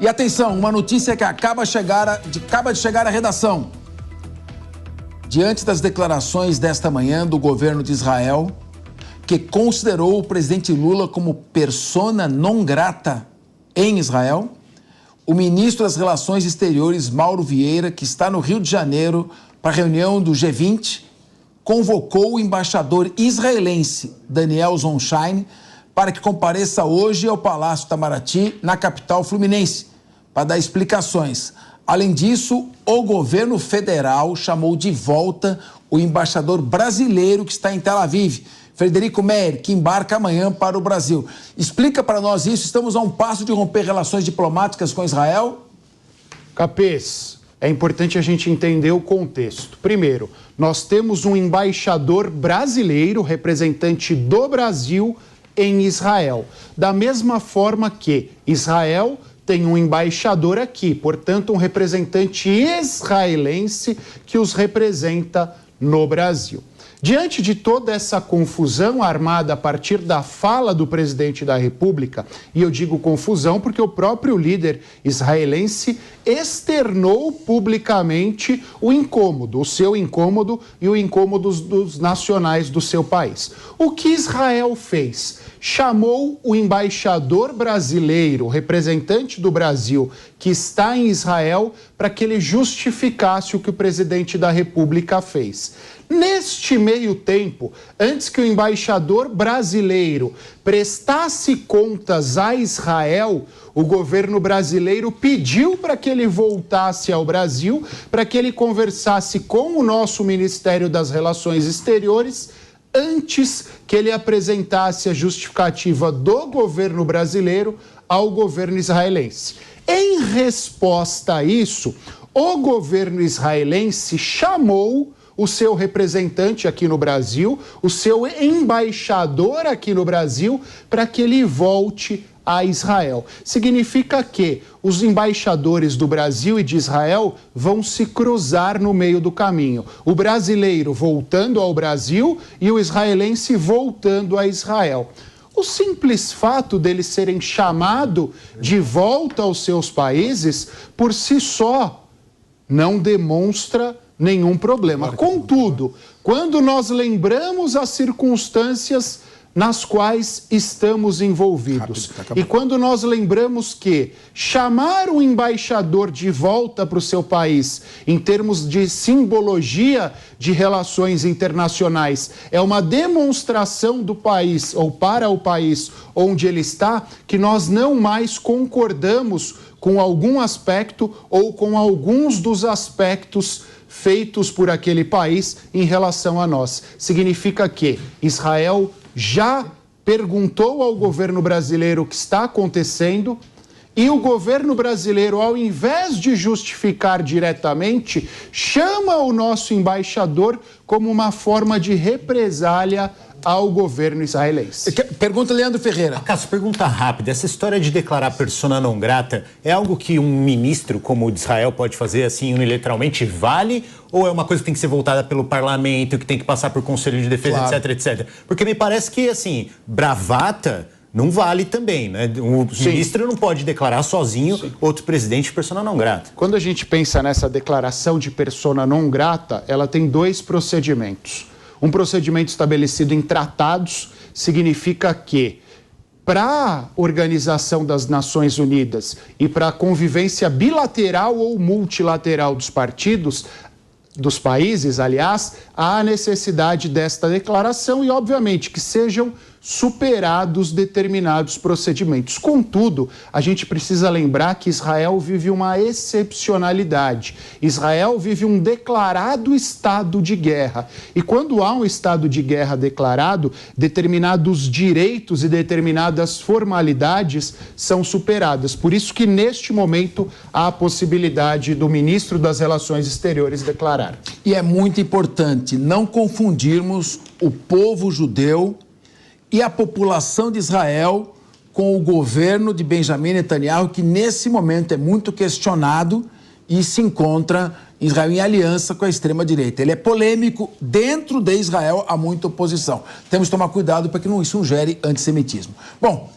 E atenção, uma notícia que acaba de chegar à redação. Diante das declarações desta manhã do governo de Israel, que considerou o presidente Lula como persona non grata em Israel, o ministro das Relações Exteriores, Mauro Vieira, que está no Rio de Janeiro para a reunião do G20, convocou o embaixador israelense Daniel Zonshine para que compareça hoje ao Palácio Itamaraty, na capital fluminense, para dar explicações. Além disso, o governo federal chamou de volta o embaixador brasileiro que está em Tel Aviv, Frederico Meyer, que embarca amanhã para o Brasil. Explica para nós isso. Estamos a um passo de romper relações diplomáticas com Israel? Capês, é importante a gente entender o contexto. Primeiro, nós temos um embaixador brasileiro, representante do Brasil em Israel. Da mesma forma que Israel tem um embaixador aqui, portanto, um representante israelense que os representa no Brasil. Diante de toda essa confusão armada a partir da fala do presidente da República, e eu digo confusão porque o próprio líder israelense externou publicamente o incômodo, o seu incômodo e o incômodo dos nacionais do seu país. O que Israel fez? Chamou o embaixador brasileiro, representante do Brasil, que está em Israel, para que ele justificasse o que o presidente da República fez. Neste meio tempo, antes que o embaixador brasileiro prestasse contas a Israel, o governo brasileiro pediu para que ele voltasse ao Brasil, para que ele conversasse com o nosso Ministério das Relações Exteriores, antes que ele apresentasse a justificativa do governo brasileiro ao governo israelense. Em resposta a isso, o governo israelense chamou o seu representante aqui no Brasil, o seu embaixador aqui no Brasil, para que ele volte a Israel. Significa que os embaixadores do Brasil e de Israel vão se cruzar no meio do caminho. O brasileiro voltando ao Brasil e o israelense voltando a Israel. O simples fato deles serem chamados de volta aos seus países, por si só, não demonstra nenhum problema. Contudo, quando nós lembramos as circunstâncias nas quais estamos envolvidos, e quando nós lembramos que chamar o embaixador de volta para o seu país, em termos de simbologia de relações internacionais, é uma demonstração do país, ou para o país onde ele está, que nós não mais concordamos com algum aspecto ou com alguns dos aspectos feitos por aquele país em relação a nós. Significa que Israel já perguntou ao governo brasileiro o que está acontecendo e o governo brasileiro, ao invés de justificar diretamente, chama o nosso embaixador como uma forma de represália ao governo israelense. Pergunta Leandro Ferreira. Cássio, pergunta rápida. Essa história de declarar persona não grata é algo que um ministro como o de Israel pode fazer assim unilateralmente? Vale? Ou é uma coisa que tem que ser voltada pelo parlamento, que tem que passar por Conselho de Defesa, claro, etc, etc? Porque me parece que, assim, bravata não vale também, né? O ministro não pode declarar sozinho outro presidente persona não grata. Quando a gente pensa nessa declaração de persona não grata, ela tem dois procedimentos. Um procedimento estabelecido em tratados significa que, para a Organização das Nações Unidas e para a convivência bilateral ou multilateral dos países, aliás, há necessidade desta declaração e, obviamente, que sejam superados determinados procedimentos. Contudo, a gente precisa lembrar que Israel vive uma excepcionalidade. Israel vive um declarado estado de guerra. E quando há um estado de guerra declarado, determinados direitos e determinadas formalidades são superadas. Por isso que, neste momento, há a possibilidade do ministro das Relações Exteriores declarar. E é muito importante não confundirmos o povo judeu e a população de Israel com o governo de Benjamin Netanyahu, que nesse momento é muito questionado e se encontra Israel em aliança com a extrema-direita. Ele é polêmico, dentro de Israel há muita oposição. Temos que tomar cuidado para que isso não gere antissemitismo. Bom,